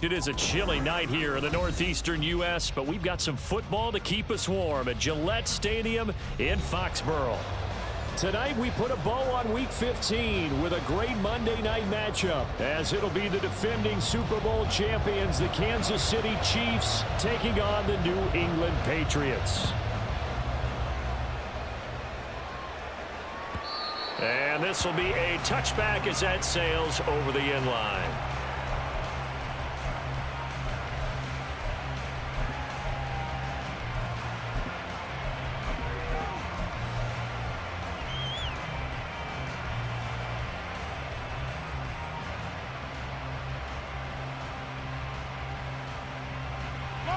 It is a chilly night here in the northeastern U.S., but we've got some football to keep us warm at Gillette Stadium in Foxborough. Tonight, we put a bow on Week 15 with a great Monday night matchup, as it'll be the defending Super Bowl champions, the Kansas City Chiefs, taking on the New England Patriots. And this will be a touchback as that sails over the end line.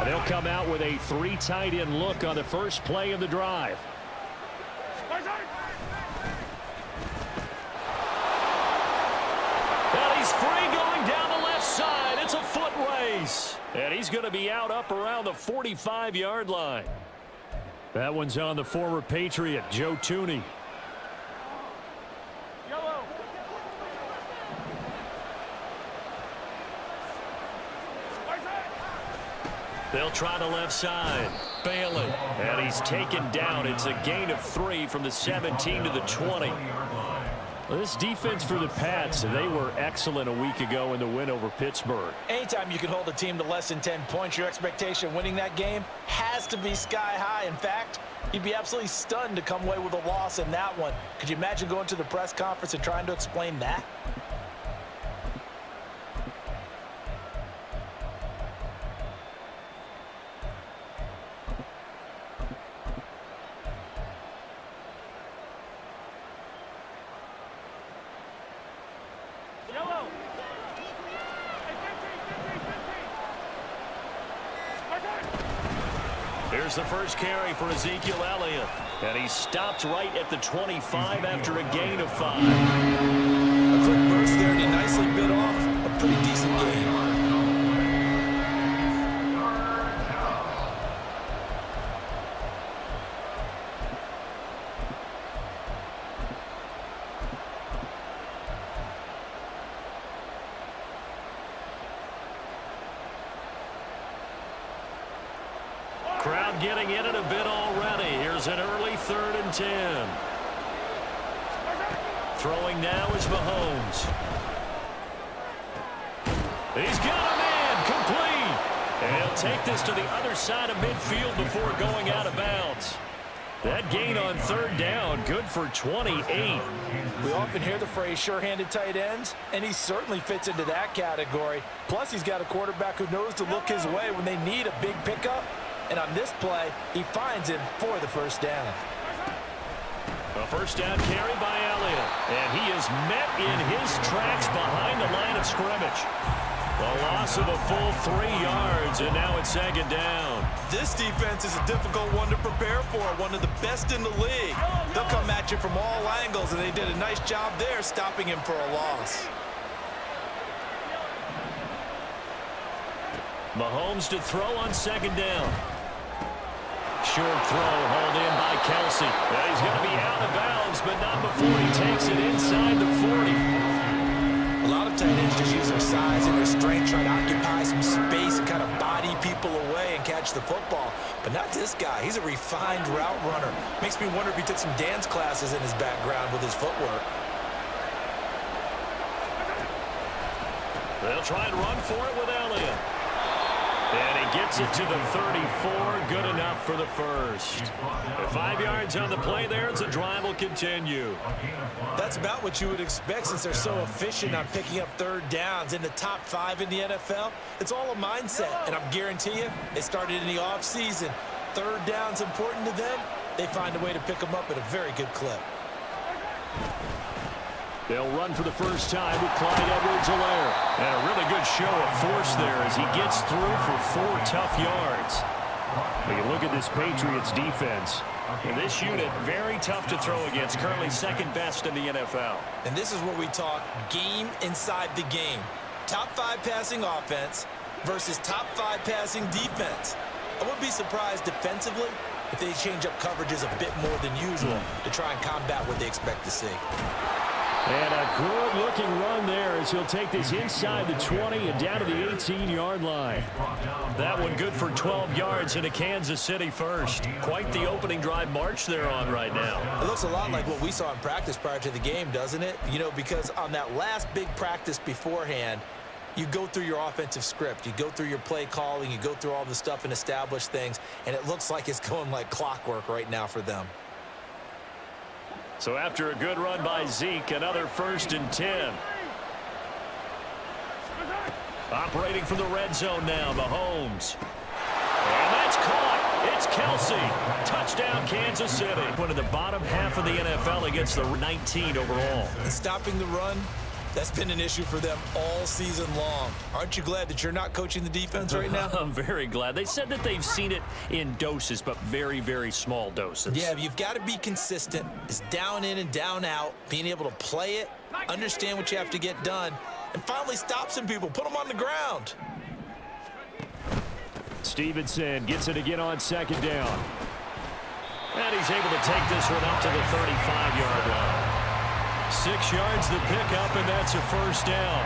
They'll come out with a three tight end look on the first play of the drive. And he's free going down the left side. It's a foot race. And he's going to be out up around the 45-yard line. That one's on the former Patriot, Joe Thuney. They'll try the left side. Bailey. And he's taken down. It's a gain of 3 from the 17 to the 20. Well, this defense for the Pats, they were excellent a week ago in the win over Pittsburgh. Anytime you can hold a team to less than 10 points, your expectation of winning that game has to be sky high. In fact, you'd be absolutely stunned to come away with a loss in that one. Could you imagine going to the press conference and trying to explain that? Here's the first carry for Ezekiel Elliott. And he stopped right at the 25 after a gain of 5. A quick burst there, and he nicely bit off a pretty decent game. Crowd getting in it a bit already. Here's an early 3rd and 10. Throwing now is Mahomes. He's got a man complete. And he'll take this to the other side of midfield before going out of bounds. That gain on 3rd down, good for 28. We often hear the phrase sure-handed tight ends, and he certainly fits into that category. Plus, he's got a quarterback who knows to look his way when they need a big pickup. And on this play, he finds him for the first down. A first down carry by Elliott. And he is met in his tracks behind the line of scrimmage. A loss of a full 3 yards, and now it's 2nd down. This defense is a difficult one to prepare for, one of the best in the league. They'll come at you from all angles, and they did a nice job there stopping him for a loss. Mahomes to throw on 2nd down. Short throw hauled in by Kelsey. And he's going to be out of bounds, but not before he takes it inside the 40. A lot of tight ends just use their size and their strength, try to occupy some space and kind of body people away and catch the football. But not this guy. He's a refined route runner. Makes me wonder if he took some dance classes in his background with his footwork. They'll try and run for it with Elliott. And he gets it to the 34. Good enough for the first. 5 yards on the play there as the drive will continue. That's about what you would expect since they're so efficient on picking up 3rd downs. In the top 5 in the NFL, it's all a mindset. And I guarantee you, it started in the offseason. 3rd down's important to them. They find a way to pick them up at a very good clip. They'll run for the first time with Clyde Edwards-Helaire. And a really good show of force there as he gets through for 4 tough yards. When you look at this Patriots defense, and this unit, very tough to throw against, currently 2nd best in the NFL. And this is where we talk game inside the game. Top 5 passing offense versus top 5 passing defense. I wouldn't be surprised defensively if they change up coverages a bit more than usual to try and combat what they expect to see. And a good-looking run there as he'll take this inside the 20 and down to the 18-yard line. That one good for 12 yards into Kansas City first. Quite the opening drive march they're on right now. It looks a lot like what we saw in practice prior to the game, doesn't it? You know, because on that last big practice beforehand, you go through your offensive script. You go through your play calling. You go through all the stuff and establish things. And it looks like it's going like clockwork right now for them. So after a good run by Zeke, another 1st and 10. Operating from the red zone now, Mahomes. And that's caught. It's Kelsey. Touchdown, Kansas City. One of the bottom half of the NFL against the 19 overall. And stopping the run, that's been an issue for them all season long. Aren't you glad that you're not coaching the defense right now? I'm very glad. They said that they've seen it in doses, but very, very small doses. Yeah, you've got to be consistent. It's down in and down out, being able to play it, understand what you have to get done, and finally stop some people, put them on the ground. Stevenson gets it again on 2nd down. And he's able to take this one up to the 35-yard line. 6 yards the pickup, and that's a 1st down.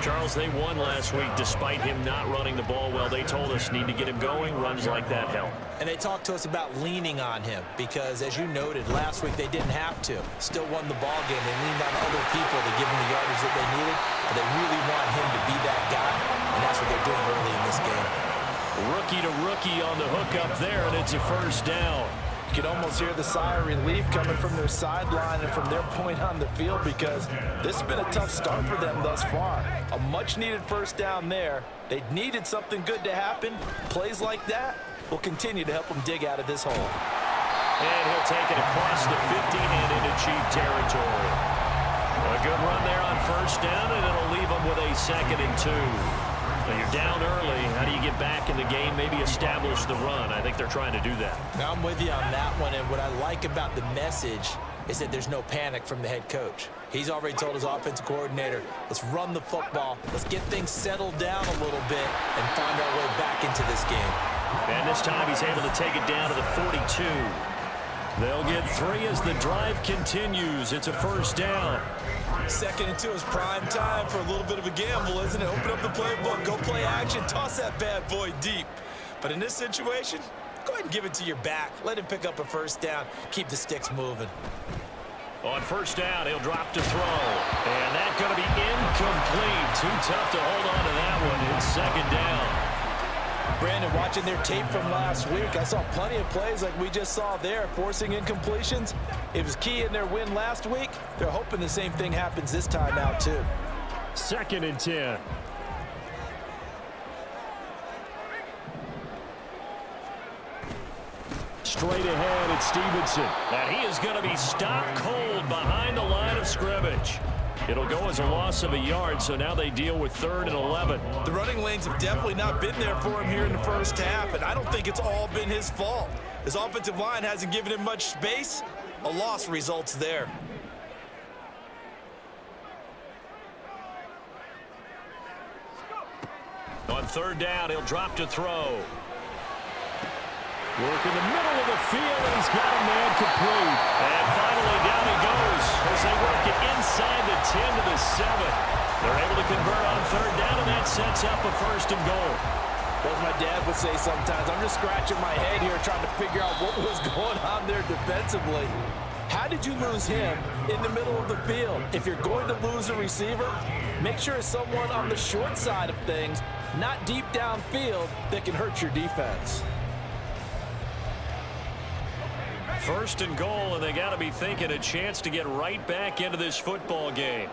Charles, they won last week despite him not running the ball well. They told us need to get him going. Runs like that help. And they talked to us about leaning on him because, as you noted, last week they didn't have to. Still won the ball game. They leaned on other people to give him the yardage that they needed. But they really want him to be that guy, and that's what they're doing early in this game. Rookie to rookie on the hook up there, and it's a 1st down. You can almost hear the sigh of relief coming from their sideline and from their point on the field because this has been a tough start for them thus far. A much-needed 1st down there. They needed something good to happen. Plays like that will continue to help them dig out of this hole. And he'll take it across the 50 and into Chief territory. A good run there on 1st down, and it'll leave them with a 2nd and 2. Now you're down early. How do you get back in the game? Maybe establish the run. I think they're trying to do that. Now I'm with you on that one, and what I like about the message is that there's no panic from the head coach. He's already told his offensive coordinator, let's run the football, let's get things settled down a little bit and find our way back into this game. And this time he's able to take it down to the 42. They'll get 3 as the drive continues. It's a 1st down. 2nd and 2 is prime time for a little bit of a gamble, isn't it? Open up the playbook, go play action, toss that bad boy deep. But in this situation, go ahead and give it to your back. Let him pick up a 1st down, keep the sticks moving. On 1st down, he'll drop to throw. And that's going to be incomplete. Too tough to hold on to that one. It's 2nd down. Brandon, watching their tape from last week, I saw plenty of plays like we just saw there, forcing incompletions. It was key in their win last week. They're hoping the same thing happens this time out, too. 2nd and 10. Straight ahead, it's Stevenson. And he is going to be stopped cold behind the line of scrimmage. It'll go as a loss of a yard, so now they deal with 3rd and 11. The running lanes have definitely not been there for him here in the 1st half, and I don't think it's all been his fault. His offensive line hasn't given him much space. A loss results there. On 3rd down, he'll drop to throw. Work in the middle of the field, and he's got a man complete. And finally, down he goes as they work it inside the 10 to the 7. They're able to convert on 3rd down, and that sets up a 1st and goal. Well, as my dad would say sometimes, I'm just scratching my head here trying to figure out what was going on there defensively. How did you lose him in the middle of the field? If you're going to lose a receiver, make sure it's someone on the short side of things, not deep downfield, that can hurt your defense. 1st and goal, and they got to be thinking a chance to get right back into this football game.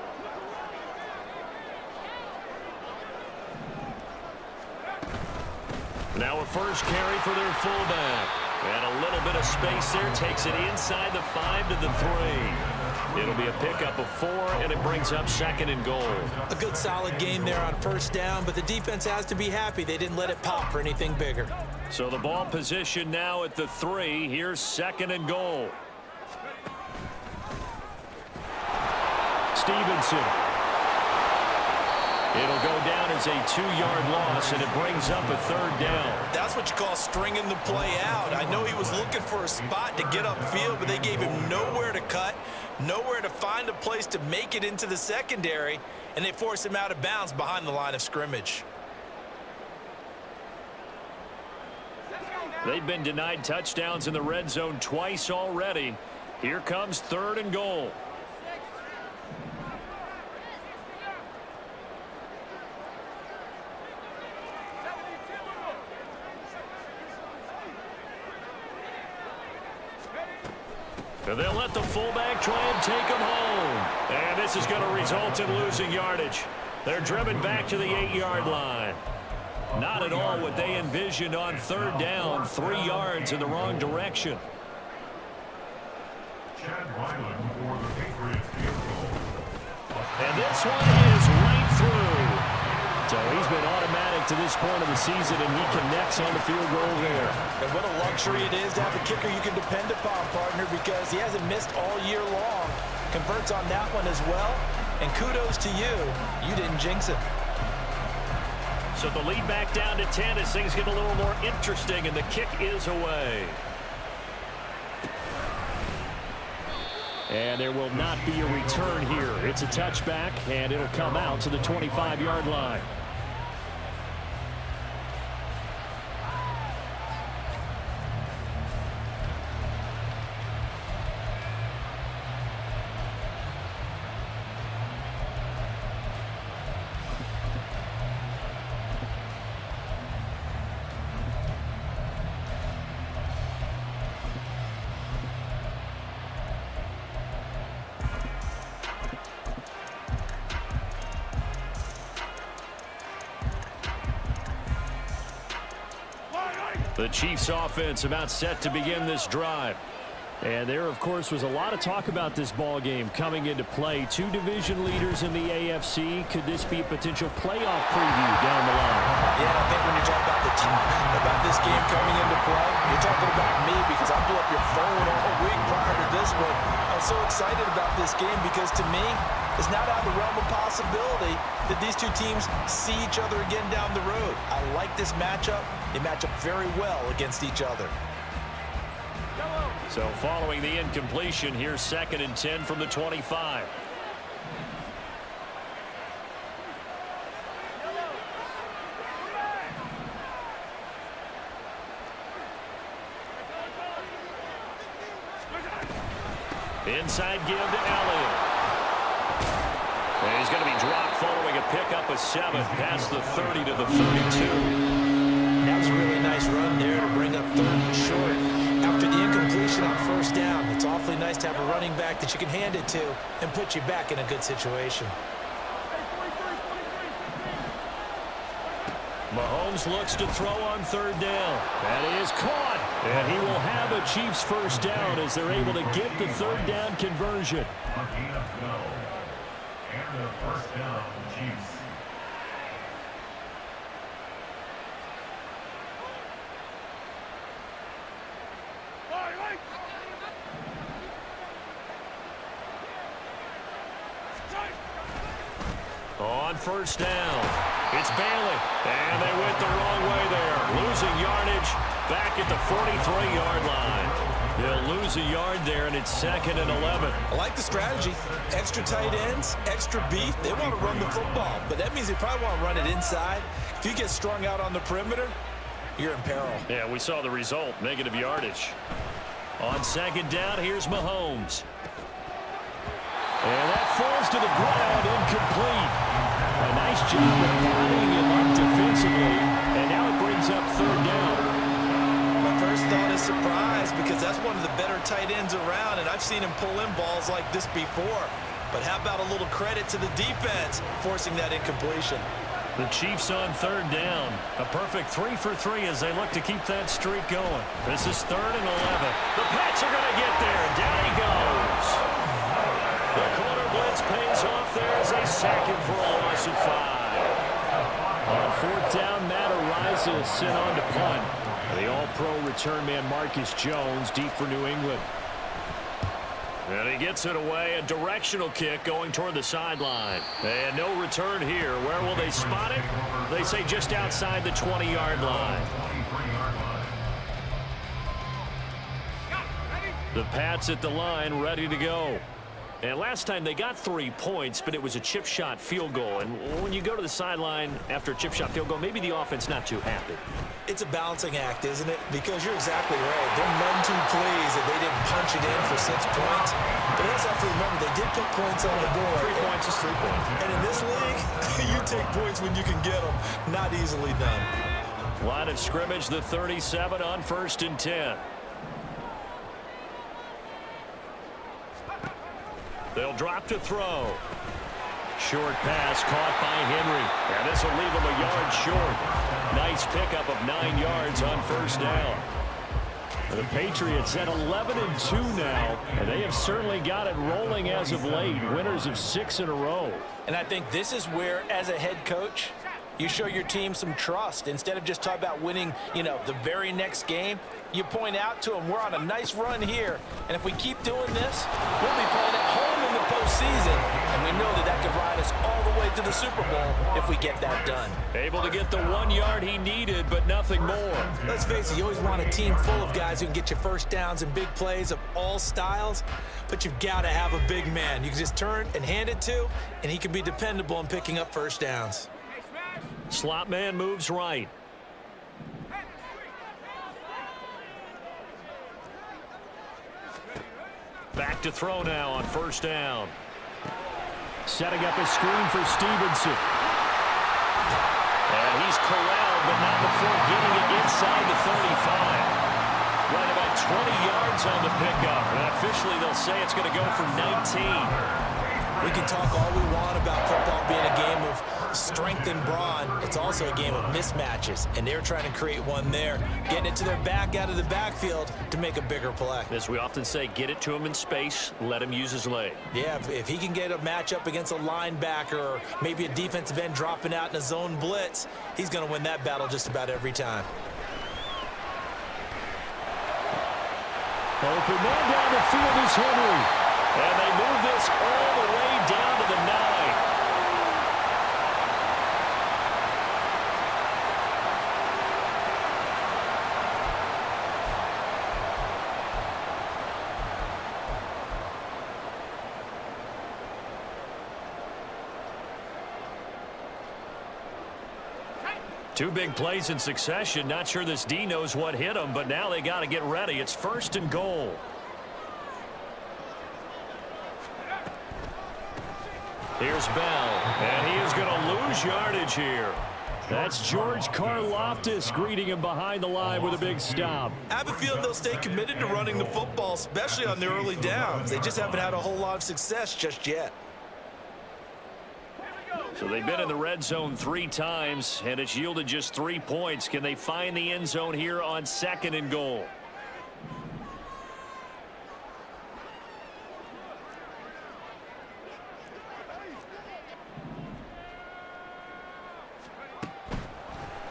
Now a 1st carry for their fullback. And a little bit of space there. Takes it inside the 5 to the 3. It'll be a pickup of 4, and it brings up 2nd and goal. A good solid game there on 1st down, but the defense has to be happy they didn't let it pop for anything bigger. So the ball position now at the 3. Here's 2nd and goal. Stevenson. It'll go down as a 2-yard loss, and it brings up a 3rd down. That's what you call stringing the play out. I know he was looking for a spot to get upfield, but they gave him nowhere to cut, nowhere to find a place to make it into the secondary, and they forced him out of bounds behind the line of scrimmage. They've been denied touchdowns in the red zone twice already. Here comes 3rd and goal. And they'll let the fullback try and take him home. And this is going to result in losing yardage. They're driven back to the 8-yard line. Not at all what they envisioned on 3rd down. 3 yards in the wrong direction. And this one is right through. So he's been automatic to this point of the season, and he connects on the field goal there. And what a luxury it is to have a kicker you can depend upon, partner, because he hasn't missed all year long. Converts on that one as well. And kudos to you. You didn't jinx it. So the lead back down to 10 as things get a little more interesting, and the kick is away. And there will not be a return here. It's a touchback, and it'll come out to the 25-yard line. The Chiefs offense about set to begin this drive. And there, of course, was a lot of talk about this ball game coming into play. 2 division leaders in the AFC. Could this be a potential playoff preview down the line? Yeah, I think when you talk about the talk about this game coming into play, you're talking about me because I blew up your phone all week prior to this one. I'm so excited about this game because to me, it's not out of the realm of possibility that these 2 teams see each other again down the road. I like this matchup. They match up very well against each other. So following the incompletion, here's 2nd and 10 from the 25. Inside give to Elliott. And he's going to be dropped following a pickup of 7 past the 30 to the 32. That was a really nice run there to bring up 3rd and short. After the incompletion on 1st down, it's awfully nice to have a running back that you can hand it to and put you back in a good situation. Mahomes looks to throw on 3rd down. That is caught. And he will have a Chiefs 1st down as they're able to get the 3rd down conversion. And the 1st down, Chiefs. On 1st down, it's Bailey, and they went the wrong way there. Losing yardage back at the 43-yard line. They'll lose a yard there, and it's 2nd and 11. I like the strategy. Extra tight ends, extra beef. They want to run the football, but that means they probably want to run it inside. If you get strung out on the perimeter, you're in peril. Yeah, we saw the result, negative yardage. On 2nd down, here's Mahomes. And that falls to the ground, incomplete. A nice job of lining him up defensively, and now it brings up 3rd down. My first thought is surprise because that's one of the better tight ends around, and I've seen him pull in balls like this before. But how about a little credit to the defense forcing that incompletion? The Chiefs on 3rd down. A perfect 3 for 3 as they look to keep that streak going. This is 3rd and 11. The Pats are going to get there, and down he goes. The corner blitz pays off there as they sack him for a loss of 5. On 4th down, Matt Araiza is sent on to punt. The all-pro return man Marcus Jones deep for New England. And he gets it away, a directional kick going toward the sideline. And no return here. Where will they spot it? They say just outside the 20-yard line. The Pats at the line, ready to go. And last time they got 3 points, but it was a chip shot field goal. And when you go to the sideline after a chip shot field goal, maybe the offense not too happy. It's a balancing act, isn't it? Because you're exactly right. They're none too pleased that they didn't punch it in for 6 points. But you also have to remember, they did put points on the board. 3 points is 3 points. And in this league, you take points when you can get them. Not easily done. Line of scrimmage, the 37 on 1st and 10. They'll drop to throw. Short pass caught by Henry. And this will leave him a yard short. Nice pickup of 9 yards on 1st down. The Patriots at 11-2 now, and they have certainly got it rolling as of late. Winners of 6 in a row. And I think this is where, as a head coach, you show your team some trust. Instead of just talking about winning, the very next game, you point out to them, we're on a nice run here. And if we keep doing this, we'll be playing at home in the postseason. And we know that could ride us all the way to the Super Bowl if we get that done. Able to get the 1 yard he needed, but nothing more. Let's face it, you always want a team full of guys who can get you first downs and big plays of all styles. But you've got to have a big man you can just turn and hand it to, and he can be dependable in picking up first downs. Slot man moves right. Back to throw now on 1st down. Setting up a screen for Stevenson. And he's corralled, but not before getting it inside the 35. Right about 20 yards on the pickup. And officially they'll say it's going to go for 19. We can talk all we want about football being a game of strength and brawn. It's also a game of mismatches, and they're trying to create one there, getting it to their back out of the backfield to make a bigger play. As we often say, get it to him in space, let him use his leg. Yeah, if he can get a matchup against a linebacker or maybe a defensive end dropping out in a zone blitz, he's going to win that battle just about every time. Open man down the field is Henry. And they move this all the way down to the 9. Two big plays in succession. Not sure this D knows what hit him, but now they got to get ready. It's 1st and goal. Here's Bell, and he is going to lose yardage here. That's George Karlaftis greeting him behind the line with a big stop. I have a feeling they'll stay committed to running the football, especially on their early downs. They just haven't had a whole lot of success just yet. So they've been in the red zone 3 times, and it's yielded just 3 points. Can they find the end zone here on 2nd and goal?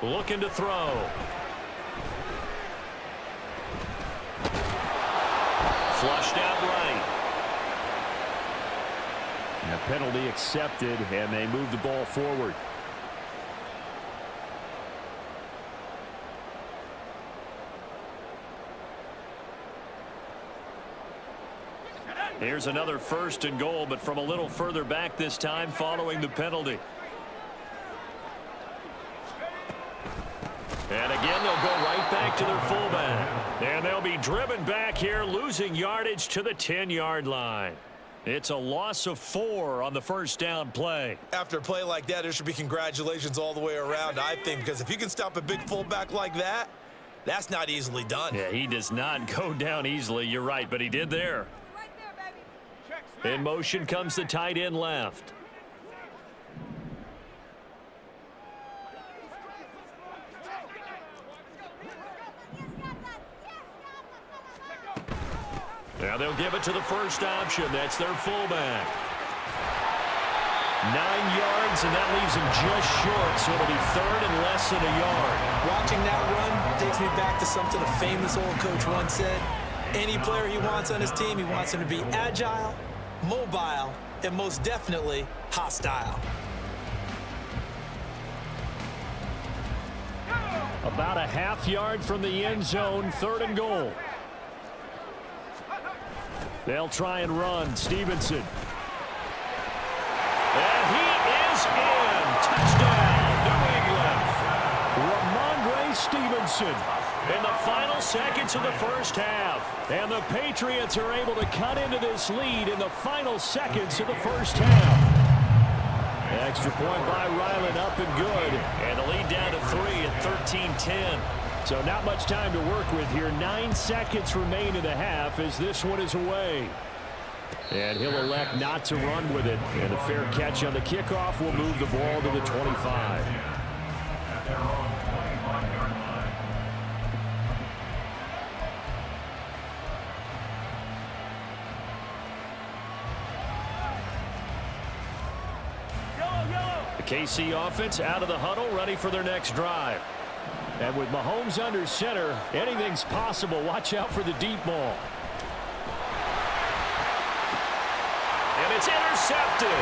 Looking to throw. Flushed out right. And a penalty accepted, and they move the ball forward. Here's another 1st and goal, but from a little further back this time following the penalty. And again, they'll go right back to their fullback. And they'll be driven back here, losing yardage to the 10-yard line. It's a loss of 4 on the 1st down play. After a play like that, there should be congratulations all the way around, I think, because if you can stop a big fullback like that, that's not easily done. Yeah, he does not go down easily. You're right, but he did there. In motion comes the tight end left. Now they'll give it to the first option. That's their fullback. 9 yards, and that leaves him just short, so it'll be 3rd and less than a yard. Watching that run takes me back to something a famous old coach once said. Any player he wants on his team, he wants him to be agile, mobile, and most definitely hostile. About a half yard from the end zone, 3rd and goal. They'll try and run. Stevenson. And he is in. Touchdown, New England. Ramondre Stevenson in the final seconds of the first half. And the Patriots are able to cut into this lead in the final seconds of the first half. Extra point by Ryland, up and good. And the lead down to 3 at 13-10. So not much time to work with here. 9 seconds remain in the half as this one is away. And he'll elect not to run with it. And a fair catch on the kickoff will move the ball to the 25. The KC offense out of the huddle, ready for their next drive. And with Mahomes under center, anything's possible. Watch out for the deep ball. And it's intercepted.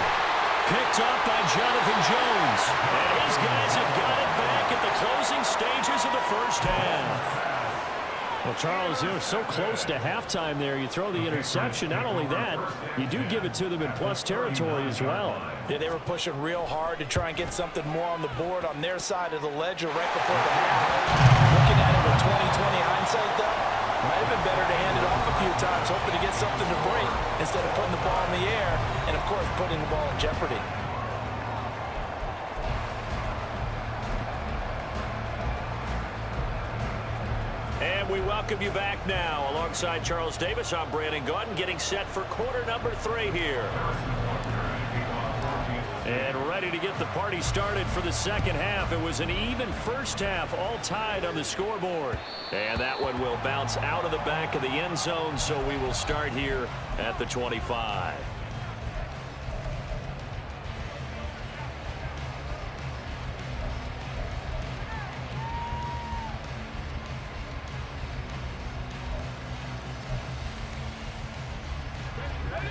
Picked up by Jonathan Jones. And his guys have got it back at the closing stages of the first half. Well, Charles, they're so close to halftime there. You throw the interception. Not only that, you do give it to them in plus territory as well. Yeah, they were pushing real hard to try and get something more on the board on their side of the ledger right before the half. Looking at it with 20/20 hindsight, though, might have been better to hand it off a few times, hoping to get something to break instead of putting the ball in the air and, of course, putting the ball in jeopardy. And we welcome you back now. Alongside Charles Davis, I'm Brandon Gaudin, getting set for quarter number 3 here. And ready to get the party started for the second half. It was an even first half, all tied on the scoreboard. And that one will bounce out of the back of the end zone, so we will start here at the 25.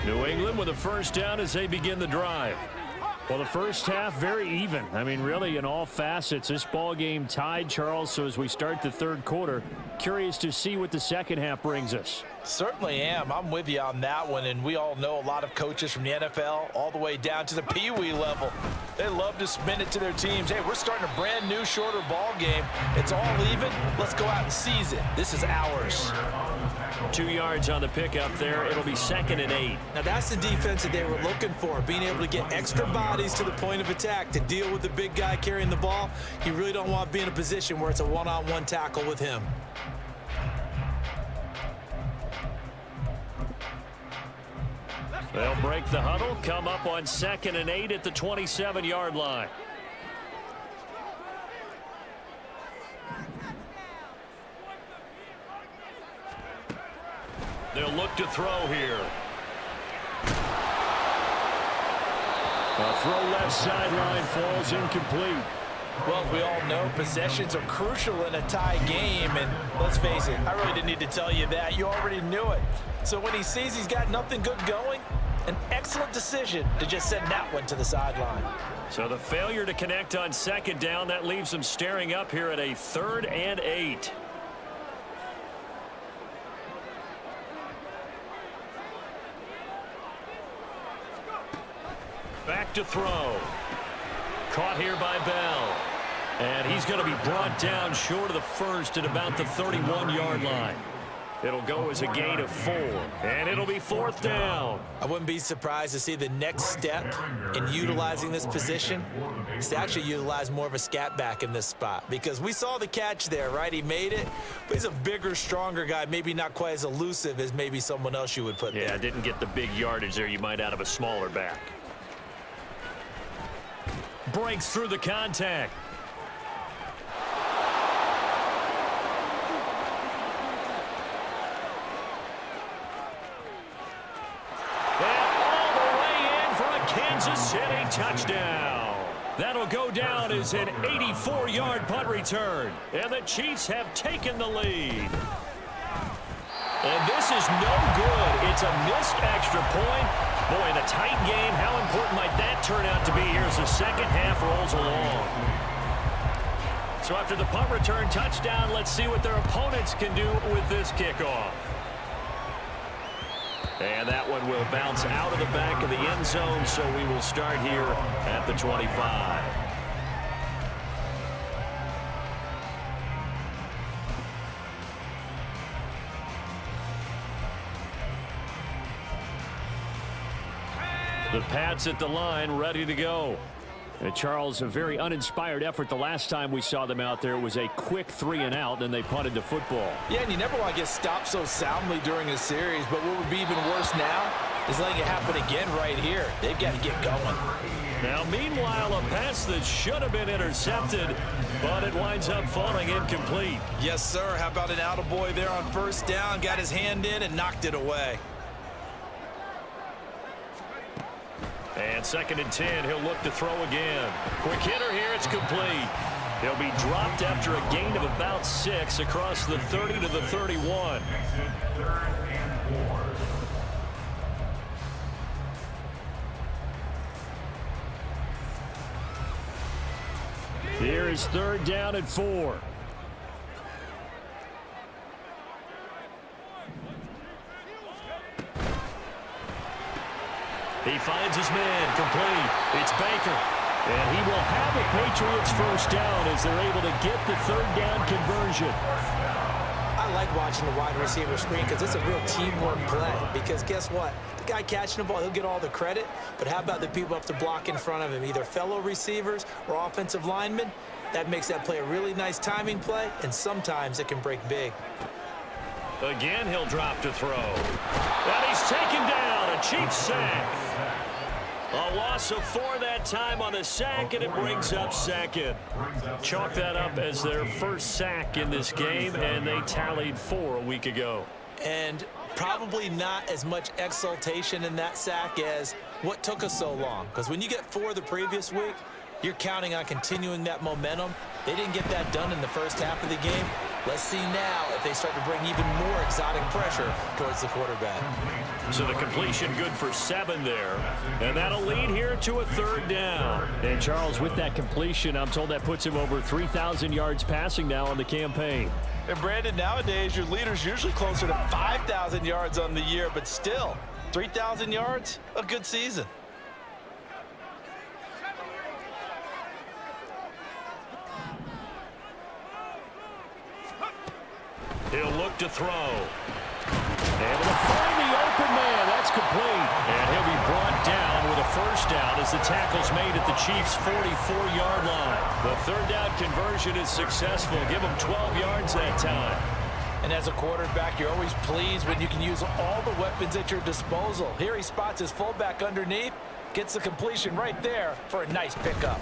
New England with a first down as they begin the drive. Well, the first half, very even. I mean, really, in all facets, this ball game tied, Charles. So as we start the third quarter, curious to see what the second half brings us. Certainly am. I'm with you on that one, and we all know a lot of coaches from the NFL all the way down to the Pee Wee level. They love to spin it to their teams. Hey, we're starting a brand new, shorter ball game. It's all even. Let's go out and seize it. This is ours. 2 yards on the pickup there. It'll be 2nd and 8. Now that's the defense that they were looking for, being able to get extra bodies to the point of attack to deal with the big guy carrying the ball. You really don't want to be in a position where it's a one-on-one tackle with him. They'll break the huddle, come up on 2nd and 8 at the 27-yard line. They'll look to throw here. A throw left sideline falls incomplete. Well, as we all know, possessions are crucial in a tie game, and let's face it, I really didn't need to tell you that. You already knew it. So when he sees he's got nothing good going, an excellent decision to just send that one to the sideline. So the failure to connect on 2nd down, that leaves them staring up here at a 3rd and 8. Back to throw. Caught here by Bell. And he's going to be brought down short of the first at about the 31-yard line. It'll go as a gain of 4. And it'll be 4th down. I wouldn't be surprised to see the next step in utilizing this position is to actually utilize more of a scat back in this spot. Because we saw the catch there, right? He made it. But he's a bigger, stronger guy. Maybe not quite as elusive as maybe someone else you would put there. Yeah, didn't get the big yardage there you might out of a smaller back. Breaks through the contact. Kansas City touchdown. That'll go down as an 84-yard punt return. And the Chiefs have taken the lead. And this is no good. It's a missed extra point. Boy, in a tight game, how important might that turn out to be here as the second half rolls along? So after the punt return touchdown, let's see what their opponents can do with this kickoff. And that one will bounce out of the back of the end zone, so we will start here at the 25. The Pats at the line, ready to go. And Charles, a very uninspired effort the last time we saw them out there. It was a quick 3-and-out, and they punted the football. Yeah, and you never want to get stopped so soundly during a series, but what would be even worse now is letting it happen again right here. They've got to get going. Now, meanwhile, a pass that should have been intercepted, but it winds up falling incomplete. Yes, sir. How about an attaboy there on first down? Got his hand in and knocked it away. And 2nd and 10, he'll look to throw again. Quick hitter here, it's complete. He'll be dropped after a gain of about 6 across the 30 to the 31. Here is 3rd down and 4. He finds his man, complete. It's Baker. And he will have a Patriots first down as they're able to get the 3rd down conversion. I like watching the wide receiver screen because it's a real teamwork play. Because guess what? The guy catching the ball, he'll get all the credit. But how about the people up to block in front of him, either fellow receivers or offensive linemen? That makes that play a really nice timing play, and sometimes it can break big. Again, he'll drop to throw. And he's taken down, a Chiefs sack. A loss of 4 that time on the sack, and it brings up 2nd. Chalk that up as their first sack in this game, and they tallied 4 a week ago. And probably not as much exultation in that sack as what took us so long. Because when you get 4 the previous week, you're counting on continuing that momentum. They didn't get that done in the first half of the game. Let's see now if they start to bring even more exotic pressure towards the quarterback. So the completion good for 7 there. And that'll lead here to a 3rd down. And Charles, with that completion, I'm told that puts him over 3,000 yards passing now on the campaign. And Brandon, nowadays your leader's usually closer to 5,000 yards on the year, but still, 3,000 yards, a good season. He'll look to throw. Able to find the open man. That's complete. And he'll be brought down with a first down as the tackle's made at the Chiefs' 44-yard line. The 3rd down conversion is successful. Give them 12 yards that time. And as a quarterback, you're always pleased when you can use all the weapons at your disposal. Here he spots his fullback underneath, gets the completion right there for a nice pickup.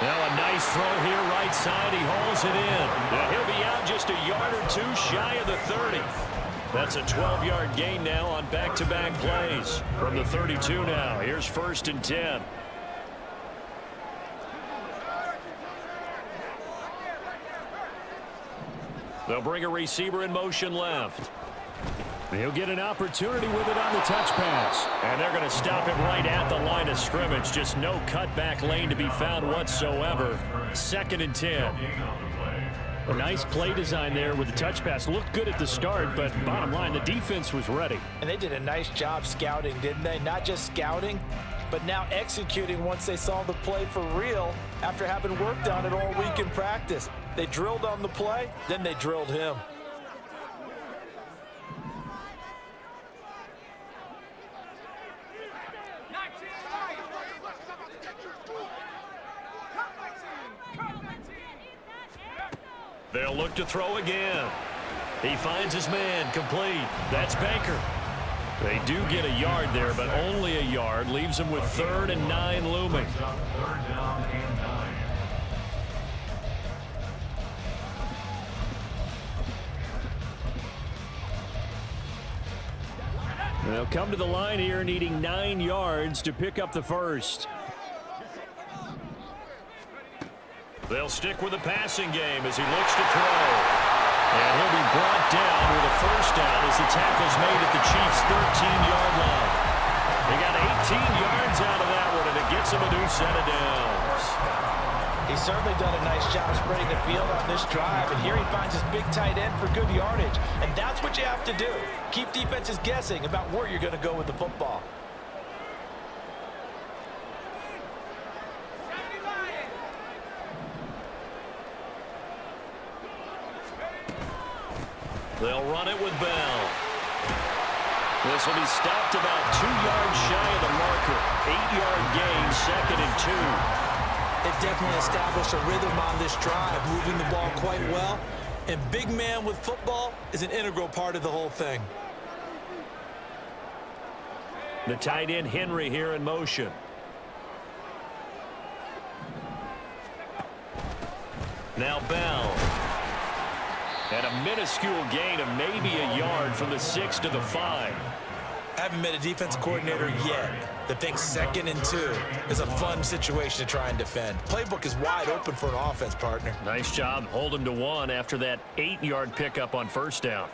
Now a nice throw here right side. He hauls it in. And he'll be out just a yard or 2 shy of the 30. That's a 12-yard gain now on back-to-back plays. From the 32 now, here's 1st and 10. They'll bring a receiver in motion left. He'll get an opportunity with it on the touch pass. And they're going to stop him right at the line of scrimmage. Just no cutback lane to be found whatsoever. 2nd and 10. A nice play design there with the touch pass. Looked good at the start, but bottom line, the defense was ready. And they did a nice job scouting, didn't they? Not just scouting, but now executing once they saw the play for real after having worked on it all week in practice. They drilled on the play, then they drilled him. They'll look to throw again. He finds his man, complete. That's Baker. They do get a yard there, but only a yard. Leaves them with 3rd and 9 looming. They'll come to the line here needing 9 yards to pick up the first. They'll stick with the passing game as he looks to throw. And he'll be brought down with a first down as the tackle's made at the Chiefs' 13-yard line. They got 18 yards out of that one, and it gets him a new set of downs. He's certainly done a nice job spreading the field on this drive, and here he finds his big tight end for good yardage. And that's what you have to do. Keep defenses guessing about where you're going to go with the football. They'll run it with Bell. This will be stopped about 2 yards shy of the marker. 8-yard gain, 2nd and 2. They definitely established a rhythm on this drive, moving the ball quite well. And big man with football is an integral part of the whole thing. The tight end Henry here in motion. Now Bell. And a minuscule gain of maybe a yard from the 6 to the 5. Haven't met a defense coordinator yet that thinks 2nd and 2 is a fun situation to try and defend. Playbook is wide open for an offense, partner. Nice job holding to 1 after that 8-yard pickup on first down.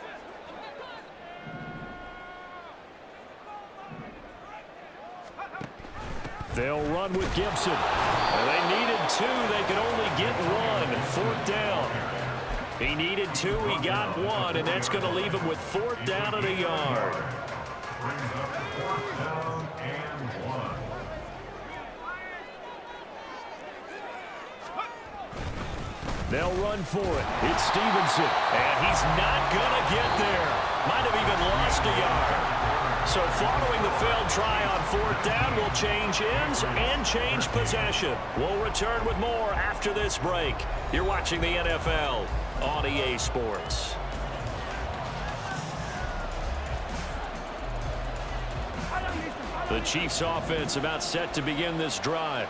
They'll run with Gibson. And they needed 2. They could only get 1. 4th down. He needed 2. He got 1. And that's going to leave him with 4th down and a yard. Brings up 4th down and 1. They'll run for it. It's Stevenson. And he's not going to get there. Might have even lost a yard. So following the failed try on 4th down, we'll change ends and change possession. We'll return with more after this break. You're watching the NFL on EA Sports. The Chiefs offense about set to begin this drive.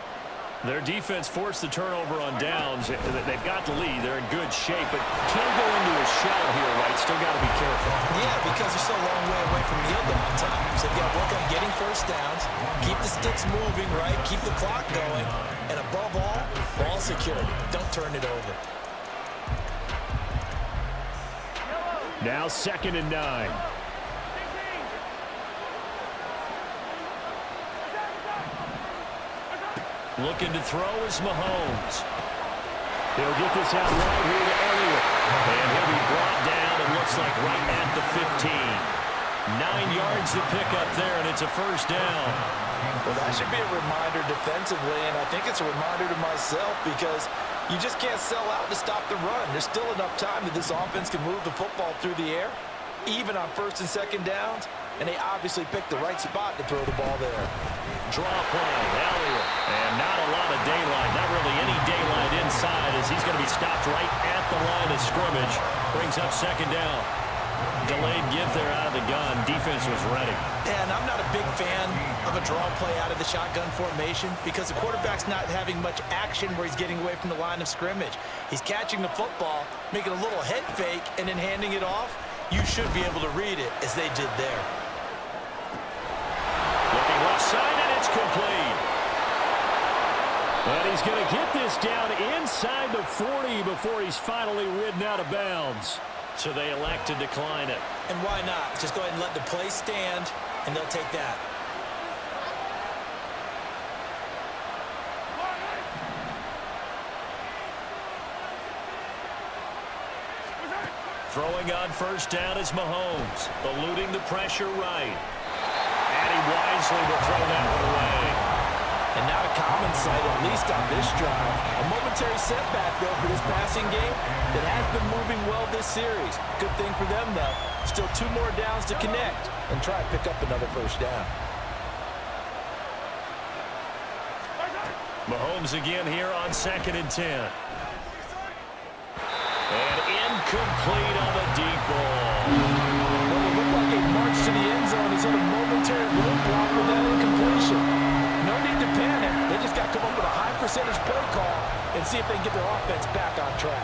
Their defense forced the turnover on downs. They've got the lead. They're in good shape, but can't go into a shell here, right? Still got to be careful. Yeah, because they're still a long way away from kneel down time. So they've got to work on getting first downs, keep the sticks moving, right? Keep the clock going. And above all, ball security. Don't turn it over. Now 2nd and 9. Looking to throw is Mahomes. He'll get this out right here to Elliott. And he'll be brought down and looks like right at the 15. 9 yards to pick up there, and it's a first down. Well, that should be a reminder defensively, and I think it's a reminder to myself because you just can't sell out to stop the run. There's still enough time that this offense can move the football through the air, even on 1st and 2nd downs, and they obviously picked the right spot to throw the ball there. Draw play, Elliott. And not a lot of daylight, not really any daylight inside as he's going to be stopped right at the line of scrimmage. Brings up 2nd down. Delayed give there out of the gun. Defense was ready. Yeah, and I'm not a big fan of a draw play out of the shotgun formation because the quarterback's not having much action where he's getting away from the line of scrimmage. He's catching the football, making a little head fake, and then handing it off. You should be able to read it as they did there. Looking left side, and it's complete. And he's going to get this down inside the 40 before he's finally ridden out of bounds. So they elect to decline it. And why not? Just go ahead and let the play stand, and they'll take that. Throwing on first down is Mahomes, eluding the pressure right. And he wisely will throw that one away. And not a common sight, at least on this drive. A momentary setback, though, for this passing game that has been moving well this series. Good thing for them, though. Still 2 more downs to connect and try to pick up another first down. Mahomes again here on 2nd and 10. And incomplete on the deep ball. Well, it looked like a march to the end zone. He's had a momentary blue block with that incompletion. No need to panic. They just got to come up with a high percentage play call and see if they can get their offense back on track.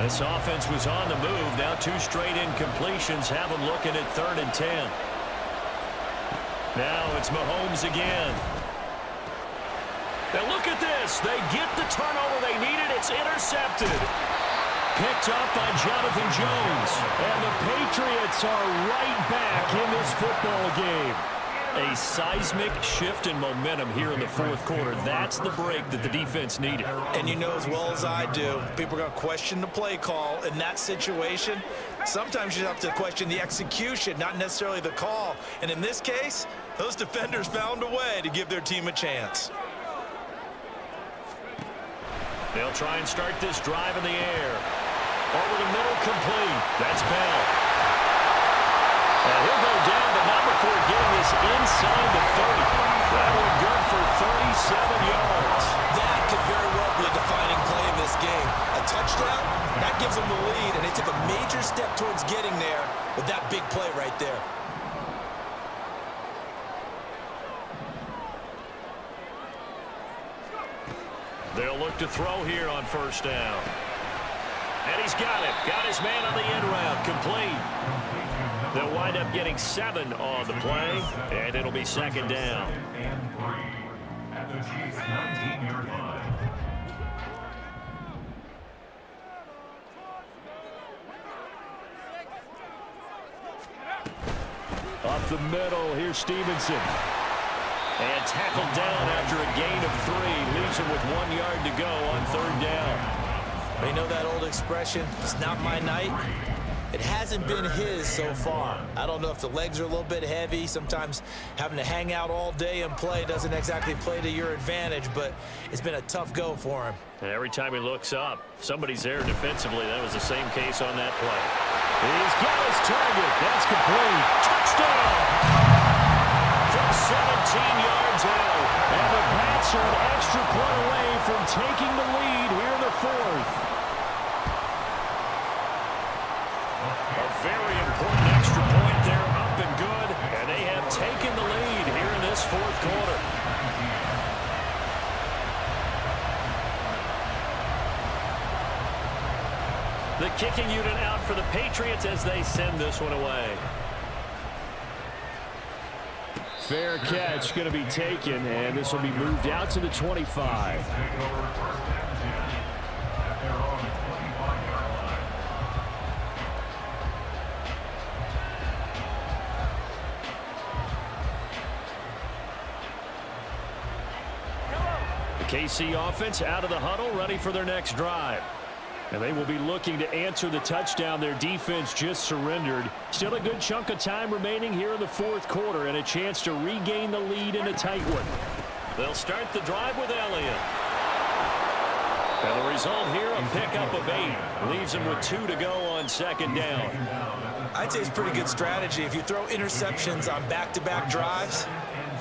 This offense was on the move. Now 2 straight incompletions have them looking at 3rd and 10. Now it's Mahomes again. Now look at this. They get the turnover they needed. It's intercepted. Picked up by Jonathan Jones. And the Patriots are right back in this football game. A seismic shift in momentum here in the fourth quarter. That's the break that the defense needed. And you know as well as I do, people are going to question the play call in that situation. Sometimes you have to question the execution, not necessarily the call. And in this case, those defenders found a way to give their team a chance. They'll try and start this drive in the air. Over the middle, complete. That's Bell. And he'll go down, but not before getting this inside the 30. That one good for 37 yards. That could very well be a defining play in this game. A touchdown, that gives them the lead, and they took a major step towards getting there with that big play right there. They'll look to throw here on first down. And he's got it. Got his man on the end route. Complete. They'll wind up getting 7 on the play, and it'll be second down. And 3 at the Chiefs' 19-yard line. Up the middle, here's Stevenson. And tackled down after a gain of 3. Leaves him with 1 yard to go on third down. You know that old expression, it's not my night? It hasn't been his so far. I don't know if the legs are a little bit heavy. Sometimes having to hang out all day and play doesn't exactly play to your advantage, but it's been a tough go for him. And every time he looks up, somebody's there defensively. That was the same case on that play. He's got his target. That's complete. Touchdown! From 17 yards out. And the Pats are an extra point away from taking the lead here in the fourth. A very important extra point there, up and good. And they have taken the lead here in this fourth quarter. The kicking unit out for the Patriots as they send this one away. Fair catch going to be taken, and this will be moved out to the 25. The KC offense out of the huddle, ready for their next drive. And they will be looking to answer the touchdown their defense just surrendered. Still a good chunk of time remaining here in the fourth quarter and a chance to regain the lead in a tight one. They'll start the drive with Elliott. And the result here, a pickup of 8. Leaves them with 2 to go on second down. I'd say it's pretty good strategy. If you throw interceptions on back-to-back drives,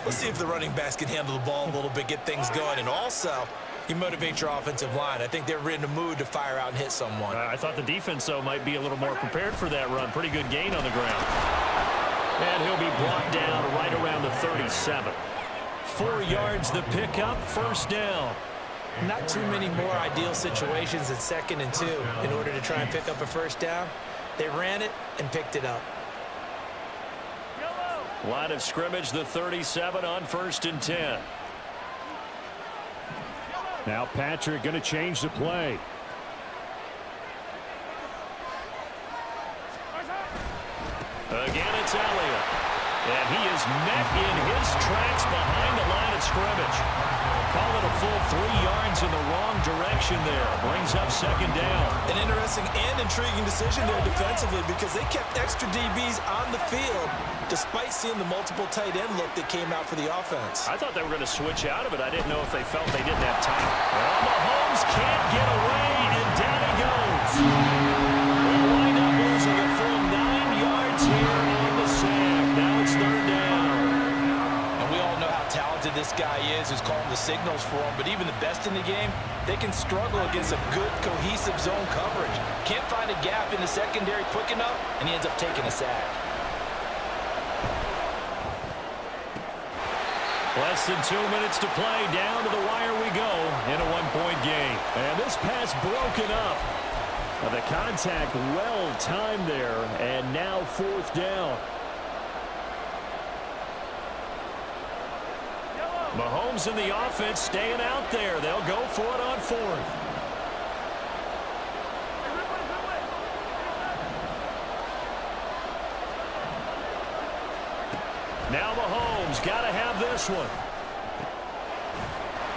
let's see if the running backs can handle the ball a little bit, get things going. And also, you motivate your offensive line. I think they're in the mood to fire out and hit someone. I thought the defense, though, might be a little more prepared for that run. Pretty good gain on the ground. And he'll be brought down right around the 37. 4 yards the pickup, first down. Not too many more ideal situations at 2nd and 2 in order to try and pick up a first down. They ran it and picked it up. Line of scrimmage, the 37 on 1st and 10. Now Patrick going to change the play. Again, it's Elliott. And he is met in his tracks behind the line of scrimmage. Call it a full 3 yards in the wrong direction there. Brings up second down. An interesting and intriguing decision there defensively because they kept extra DBs on the field despite seeing the multiple tight end look that came out for the offense. I thought they were going to switch out of it. I didn't know if they felt they didn't have time. Well, Mahomes can't get away, and down he goes. They'll wind up losing a full 9 yards here on the sack. Now it's third down. And we all know how talented this guy is who's calling the signals for him, but even the best in the game, they can struggle against a good, cohesive zone coverage. Can't find a gap in the secondary quick enough, and he ends up taking a sack. Less than 2 minutes to play. Down to the wire we go in a 1-point game. And this pass broken up. The contact well timed there. And now fourth down. Mahomes and the offense staying out there. They'll go for it on fourth. Now Mahomes got to have this one.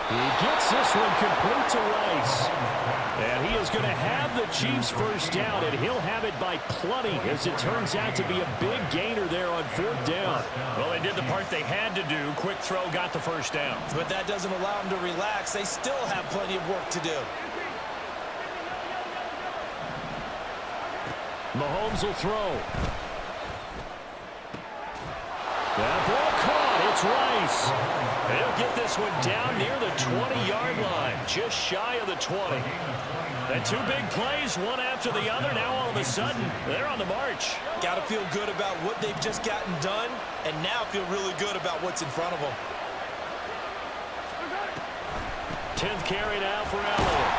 He gets this one complete to Rice. And he is going to have the Chiefs first down, and he'll have it by plenty, as it turns out to be a big gainer there on fourth down. Well, they did the part they had to do. Quick throw got the first down. But that doesn't allow them to relax. They still have plenty of work to do. Mahomes will throw. That ball caught. It's Rice. They'll get this one down near the 20-yard line, just shy of the 20. And two big plays, one after the other. Now all of a sudden, they're on the march. Got to feel good about what they've just gotten done, and now feel really good about what's in front of them. 10th carry now for Elliott.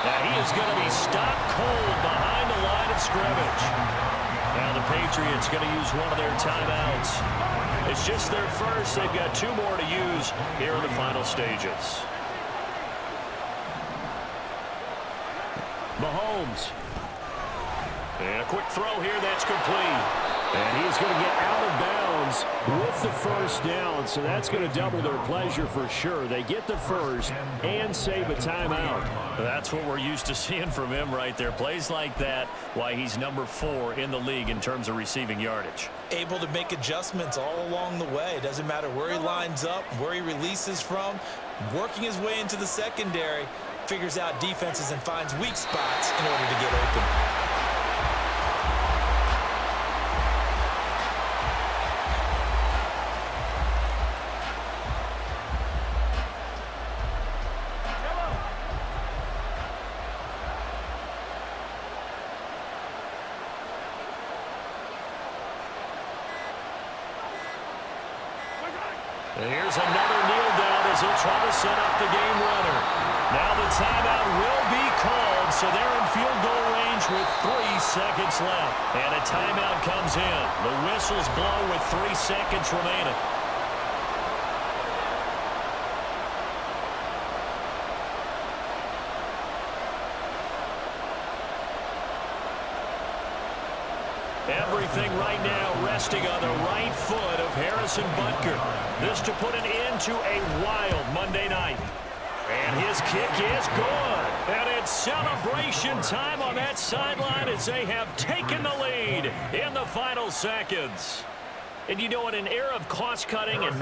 Now he is going to be stopped cold behind the line of scrimmage. Now the Patriots going to use one of their timeouts. It's just their first. They've got two more to use here in the final stages. Mahomes. And a quick throw here. That's complete. And he's going to get out of bounds with the first down. So that's going to double their pleasure for sure. They get the first and save a timeout. That's what we're used to seeing from him right there. Plays like that, why he's number 4 in the league in terms of receiving yardage. Able to make adjustments all along the way. Doesn't matter where he lines up, where he releases from. Working his way into the secondary. Figures out defenses and finds weak spots in order to get open. And here's another kneel down as he'll try to set up the game runner. Now the timeout will be called, so they're in field goal range with 3 seconds left. And a timeout comes in. The whistles blow with 3 seconds remaining. Everything right now resting on the right foot of Harrison Butker. This to put an end to a wild Monday night. And his kick is good. And it's celebration time on that sideline as they have taken the lead in the final seconds. And you know, in an era of cost-cutting and